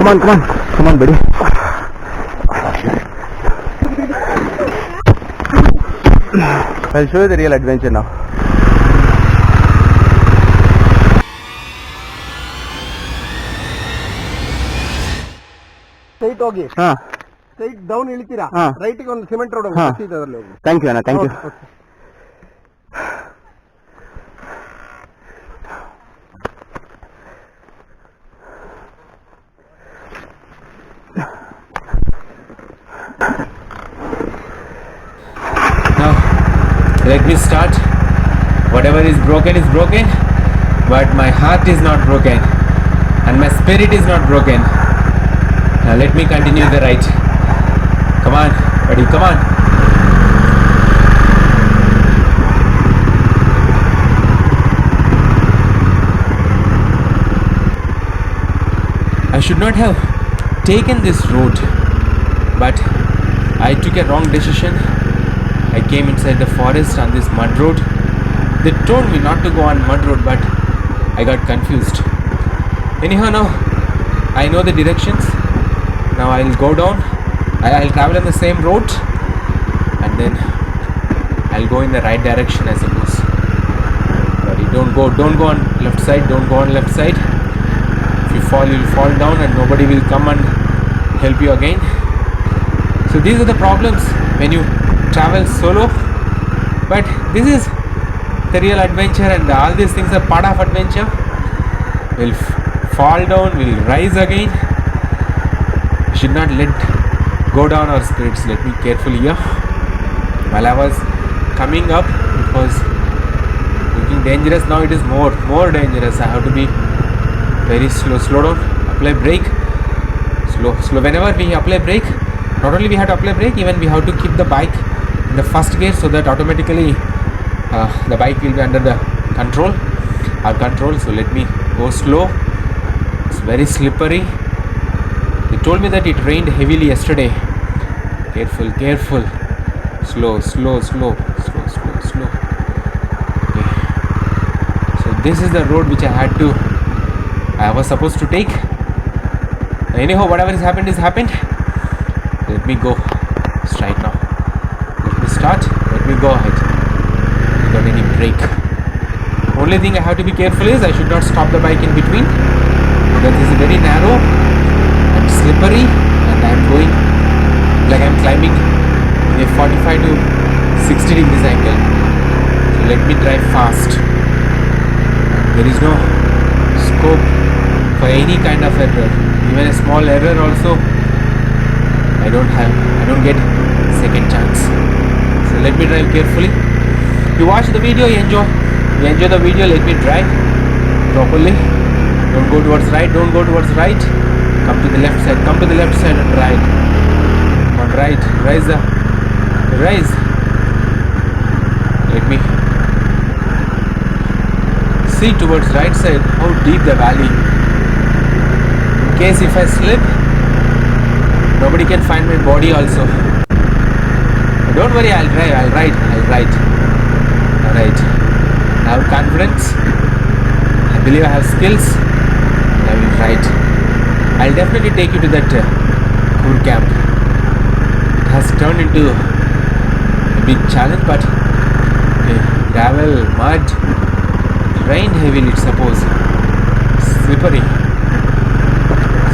Come on, buddy. I'll show you the real adventure now. Straight ಹೋಗಿ straight down ಇಳಿತೀರಾ, ರೈಟ್ಗೆ ಒಂದು cement road ಹೋಗಿ. ಥ್ಯಾಂಕ್ ಯು ಅಣ್ಣ, thank you. Now let me start. Whatever is broken, but my heart is not broken and my spirit is not broken. Now let me continue the ride. Come on, buddy, come on. I should not have taken this road, but I took a wrong decision. I came inside the forest on this mud road. They told me not to go on mud road, but I got confused. Anyhow, now I know the directions. Now I'll go down. I'll travel on the same road, and then I'll go in the right direction, I suppose. But you don't go on left side. Don't go on left side. If you fall, you'll fall down, and nobody will come and help you again. So these are the problems when you travel solo. But this is the real adventure, and all these things are part of adventure. We'll fall down, we'll rise again. We should not let go down our spirits. Let me carefully here. While I was coming up, it was looking dangerous. Now it is more dangerous. I have to be very slow down, apply brake, slow. Whenever we apply brake, not only we have to apply brake, even we have to keep the bike in the first gear, so that automatically the bike will be under the our control. So let me go slow. It's very slippery. They told me that it rained heavily yesterday. Careful. Slow. Okay. So this is the road which I was supposed to take. Anyhow, whatever has happened. Let me go straight now. Let me start. Let me go ahead without any brake. Only thing I have to be careful is I should not stop the bike in between, because this is very narrow and slippery, and I am going like I am climbing in a 45 to 60 degrees angle. So let me drive fast. There is no scope for any kind of error. Even a small error also I don't get second chance. So let me drive carefully. You watch the video, you enjoy the video. Let me drive properly. Don't go towards right. Come to the left side and ride. Come on, right. Rise. Let me see towards right side how deep the valley. In case if I slip, nobody can find my body also. But don't worry, I'll ride. Alright. I have confidence. I believe I have skills. I will ride. I'll definitely take you to that Kur camp. It has turned into a big challenge, but gravel, mud, it rained heavily, suppose. Slippery.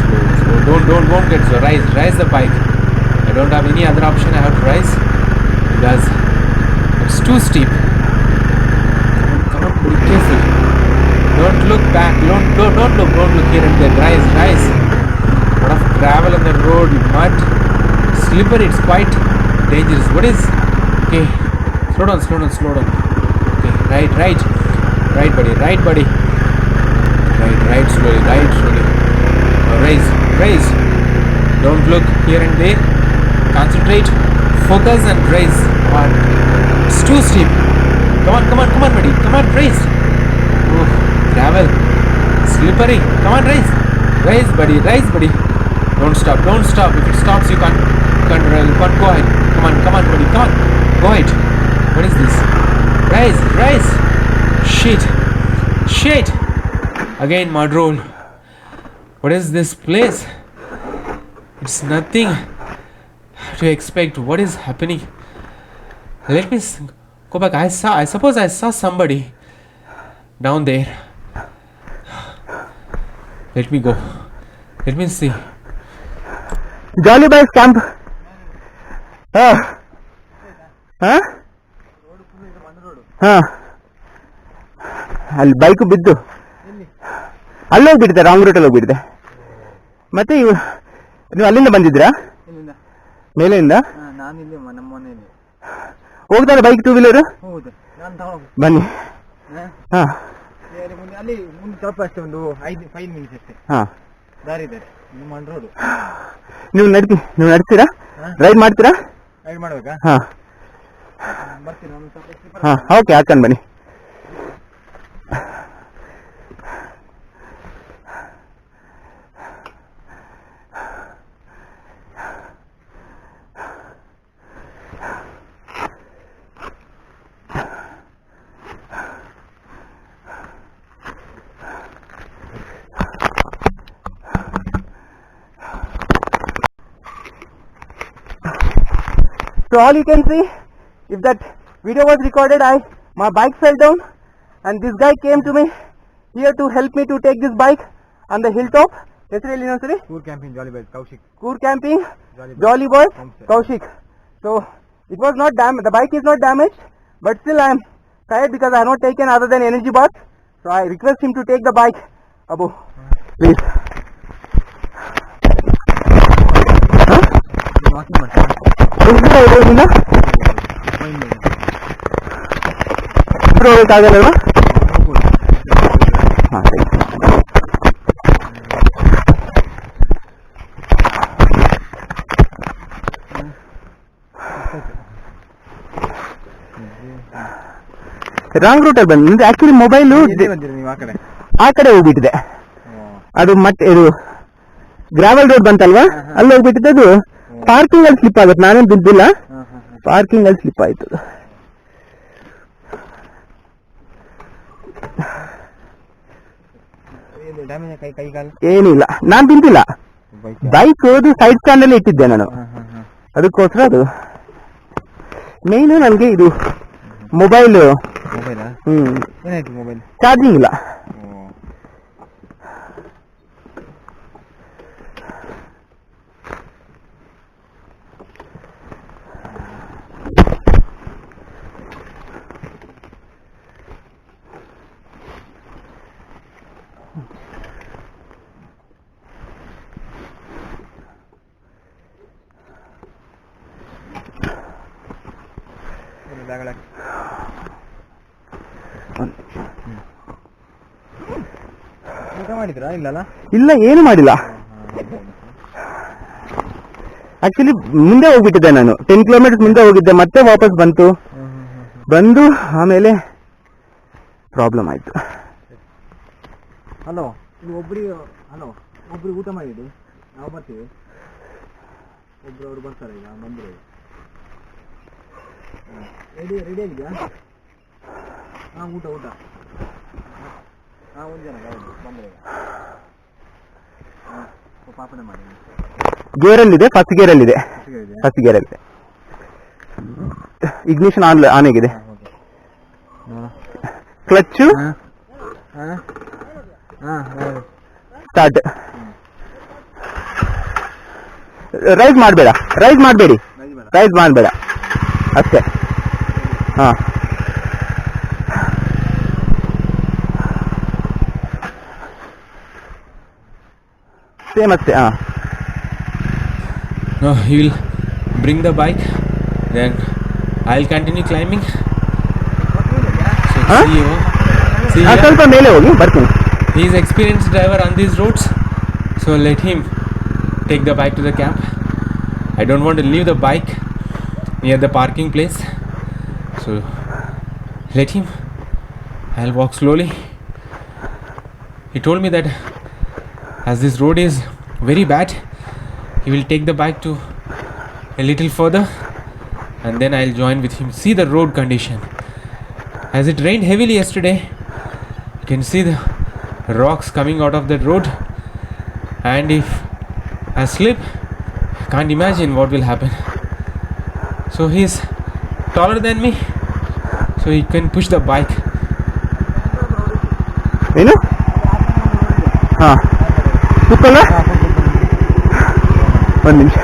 Slow. Don't get so. Rise the bike. I don't have any other option. I have to rise because it's too steep. Come on, be careful. Don't look back. Don't look here and there. Rise. A lot of gravel on the road, mud, slippery. It's quite dangerous. What is? Okay, slow down. Okay, right, buddy. Right slowly. Now rise. Don't look here and there. Concentrate, focus, and rise. Come on. It's too steep. Come on, buddy. Come on, rise. Oh, gravel, slippery. Come on, rise, buddy. Don't stop. If it stops, you can't go ahead. Come on, buddy. Come on, go ahead. What is this? Rise. Shit. Again, mud road. What is this place? It's nothing to expect. What is happening? Let me go back. I suppose I saw somebody down there. Let me go. Let me see. Jolly boys camp. ಹಾಂ ಹಾಂ ಹಾಂ, ಅಲ್ಲಿ ಬಿದ್ದು ಅಲ್ಲಿ ಹೋಗ್ಬಿಟ್ಟಿದೆ, wrong ರೂಟಲ್ಲಿ ಹೋಗ್ಬಿಟ್ಟಿದೆ. ಮತ್ತೆ ನೀವು ಅಲ್ಲಿಂದ ಬಂದಿದ್ರಾ? ಮೇಲೆಯಿಂದ ನಾನಿಲ್ಲಿ ನಮ್ಮ ಮನೆಯಲ್ಲಿ ಹೋಗ್ತಾರೆ ಬೈಕ್, ಟೂ ವೀಲರ್. ಹೌದು, ನಾನು ಬನ್ನಿ. ಹಾಂ ಅಲ್ಲಿ ಮುಂದೆ ಸ್ವಲ್ಪ ಅಷ್ಟೇ, ಒಂದು 5 ಮಿನಿಟ್ಸ್ ಅಷ್ಟೇ. ಹಾಂ, ದಾರಿ ಇದೆ, ನಿಮ್ಮ ರೋಡ್. ನೀವು ನಡ್ತೀರಾ? ರೈಡ್ ಮಾಡ್ತೀರಾ? ರೈಡ್ ಮಾಡ್ಬೇಕಾ? ಹಾಂ ಬರ್ತೀನಿ, ಒಂದು ಸ್ವಲ್ಪ. ಹಾಂ, ಓಕೆ, ಹಾಕೊಂಡು ಬನ್ನಿ. So all you can see, if that video was recorded, my bike fell down and this guy came to me here to help me to take this bike on the hilltop. Yesterday, Coor camping, Jolly Boys, Kaushik. Coor camping, Jolly Boys, Kaushik. So it was not damaged. The bike is not damaged, but still I am tired because I have not taken other than energy bath. So I request him to take the bike. Abu, please. ಇರೋದ್ರಿಂದ ಇಬ್ಬರು ಹೋಗೋಕ್ಕಾಗಲ್ಲವಾ? ಹಾಂ, ಸರಿ. Wrong ರೂಟಲ್ಲಿ ಬಂದ್ರೆ actually mobile ಆ ಕಡೆ ಹೋಗ್ಬಿಟ್ಟಿದೆ. ಅದು ಮತ್ತೆ ಇದು ಗ್ರಾವೆಲ್ ರೋಡ್ ಬಂತಲ್ವಾ, ಅಲ್ಲಿ ಹೋಗ್ಬಿಟ್ಟಿದೆ. ಅದು ಪಾರ್ಕಿಂಗ್ ಅಲ್ಲಿ ಸ್ಲಿಪ್ ಆಗುತ್ತೆ. ನಾನೇನು ಬಿದ್ದಿಲ್ಲ, ಪಾರ್ಕಿಂಗ್ ಅಲ್ಲಿ ಸ್ಲಿಪ್ ಆಯ್ತು. ಏನಿಲ್ಲ, ನಾನ್ ಬಿದ್ದಿಲ್ಲ. ಬೈಕ್ ಹೋದು ಸೈಡ್ ಸ್ಟ್ಯಾಂಡ್ ಅಲ್ಲಿ ಇಟ್ಟಿದ್ದೆ ನಾನು, ಅದಕ್ಕೋಸ್ಕರ. ಅದು ಮೇನ್ ನನ್ಗೆ ಇದು ಮೊಬೈಲ್ ಚಾರ್ಜಿಂಗ್ ಇಲ್ಲ. ಇಲ್ಲ, ಏನು ಮಾಡಿಲ್ಲ. ಆಕ್ಚುಲಿ ಮುಂದೆ ಹೋಗ್ಬಿಟ್ಟಿದ್ದೆ ನಾನು, 10 ಕಿಲೋಮೀಟರ್ಸ್ ಮುಂದೆ ಹೋಗಿದ್ದೆ, ಮತ್ತೆ ವಾಪಸ್ ಬಂದು ಆಮೇಲೆ ಪ್ರಾಬ್ಲಮ್ ಆಯ್ತು. ಹಲೋ, ಒಬ್ರಿಗೆ ಊಟ ಮಾಡಿಡಿ, ನಾವು ಬರ್ತೀವಿ. ಅವ್ರು ಬರ್ತಾರೆ ಈಗ, ಬಂದ್ರು. ರೆಡಿ ಆಗಿದೆಯಾ? ಹಾಂ, ಊಟ ಹಾಂ, ಒಂದು ಜನ ಬಂದ್ರೆ ಪಾಪನೆ ಮಾಡಿ. ಗೇರಲ್ಲಿದೆ, ಫಸ್ಟ್ ಗೇರಲ್ಲಿದೆ. ಇಗ್ನಿಷನ್ ಆನ್ ಆಗಿದೆ. Clutch start. ರೈಸ್ ಮಾಡಬೇಡಿ ಅಷ್ಟೇ. ಹಾಂ, ಸೇಮ್ ಅಷ್ಟೇ. ಹಾಂ, no, he will bring the bike, then I'll continue climbing. So see here. ಸ್ವಲ್ಪ ಮೇಲೆ ಹೋಗಿ ಬರ್ತೀನಿ. He is experienced driver on these roads, so let him take the bike to the camp. I don't want to leave the bike near the parking place, so let him. I'll walk slowly. He told me that as this road is very bad, he will take the bike to a little further and then I'll join with him. See the road condition. As it rained heavily yesterday, you can see the rocks coming out of the road, and if I slip, can't imagine what will happen. So he's taller than me, so he can push the bike. ಏನು ಹಾಂ ಕುಕ್ಕಲ್ಲ ಒಂದು ನಿಮಿಷ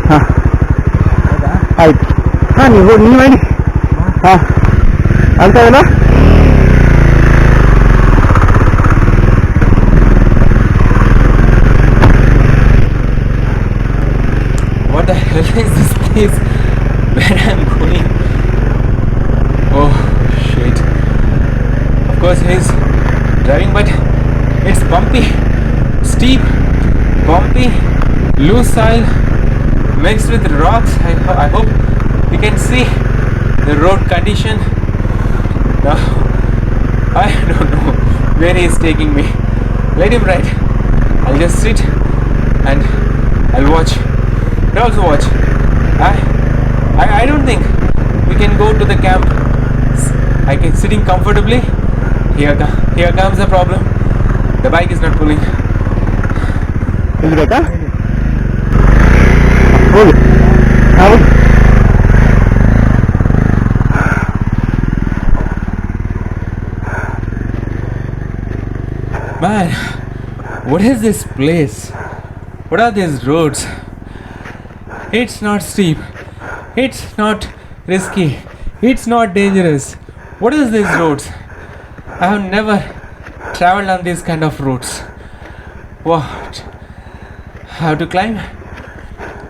ಹಾಂ ಆಯ್ತು ಹಾಂ ನೀವು ಮಾಡಿ ಹಾಂ ಆಗ್ತಾ ಇಲ್ಲ What the hell is this place where I'm going? Oh shit. Of course he's driving, but it's bumpy, steep, bumpy, loose soil mixed with rocks. I hope you can see the road condition. Now, I don't know where he is taking me. Let him ride. I'll just sit and I'll watch. You also watch. I don't think we can go to the camp. I can sitting comfortably. Here comes the problem. The bike is not pulling. ಇಲ್ಬೇಕಾ ಹೋಗಿ ಹೌದು Man, what is this place? What are these roads? It's not steep. It's not risky. It's not dangerous. What is these roads? I have never traveled on these kind of roads. What? I have to climb?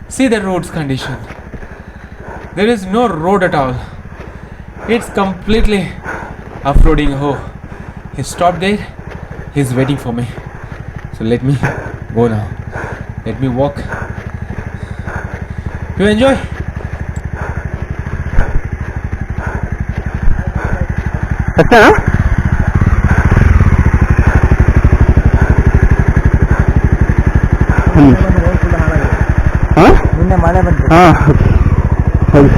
See the road's condition. There is no road at all. It's completely off-roading. Oh, he stopped there. He's waiting for me. So let me go now. Let me walk. You enjoy? ಅಷ್ಟೇನಾ ಹಾಂ ನಿನ್ನೆ ಮಳೆ ಬಂತು. ಹಾಂ ಹೌದು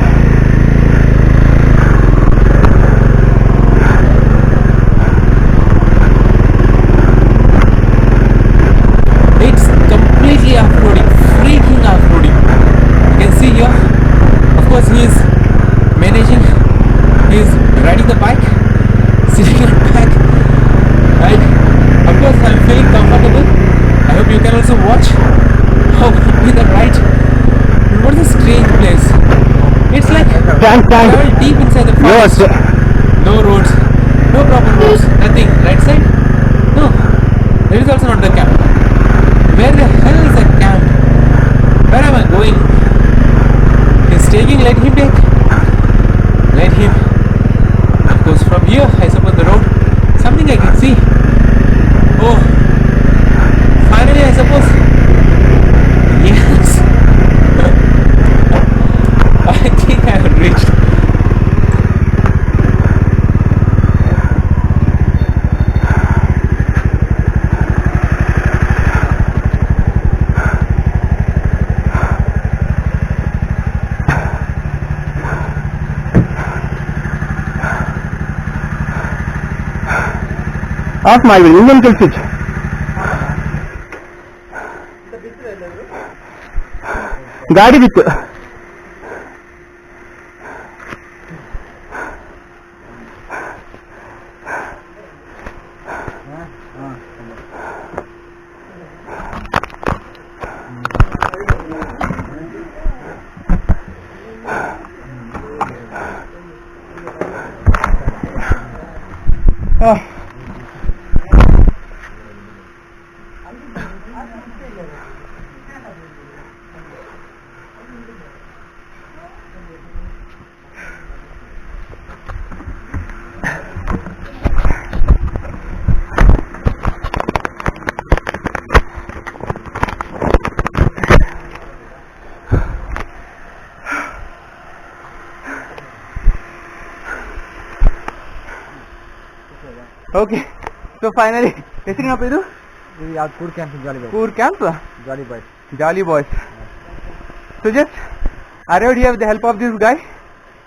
It's completely off-roading, freaking off-roading. You can see here, of course he is managing, he is riding the bike, sitting on back, and of course I'm feeling comfortable. I hope you can also watch how with the ride. What is a strange place? It's like tank travel deep inside the yo forest. ಅಷ್ಟೇ No roads, no proper roads, nothing. Right side? No. There is also not the camp. Where the hell is the camp? Where am I going? He's taking, let him take. Let him. Of course, from here, I suppose the road, something I can see. Oh, finally, I suppose. Yes. I think I have reached. Of ಮಾಡಿಬಿಡಿ ಇನ್ನೊಂದು ಕೆಲಸ switch ಗಾಡಿ ಬಿತ್ತು okay so finally ಹೆಸರಿನಪ್ಪ ಇದು ಯಾವ್ದು ಕೂರ್ camp jolly bye. ಕೂರ್ camp jolly bye. Jolly boys. So just arrived here with the help of this guy.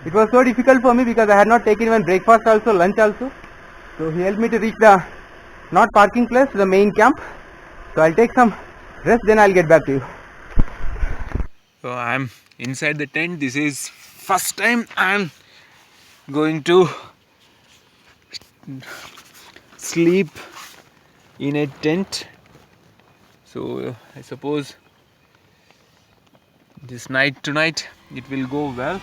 It was so difficult for me because I had not taken even breakfast also, lunch also. So he helped me to reach the not parking place, the main camp. So I'll take some rest, then I'll get back to you. So I'm inside the tent. This is first time I'm going to sleep in a tent. So I suppose this night tonight it will go well.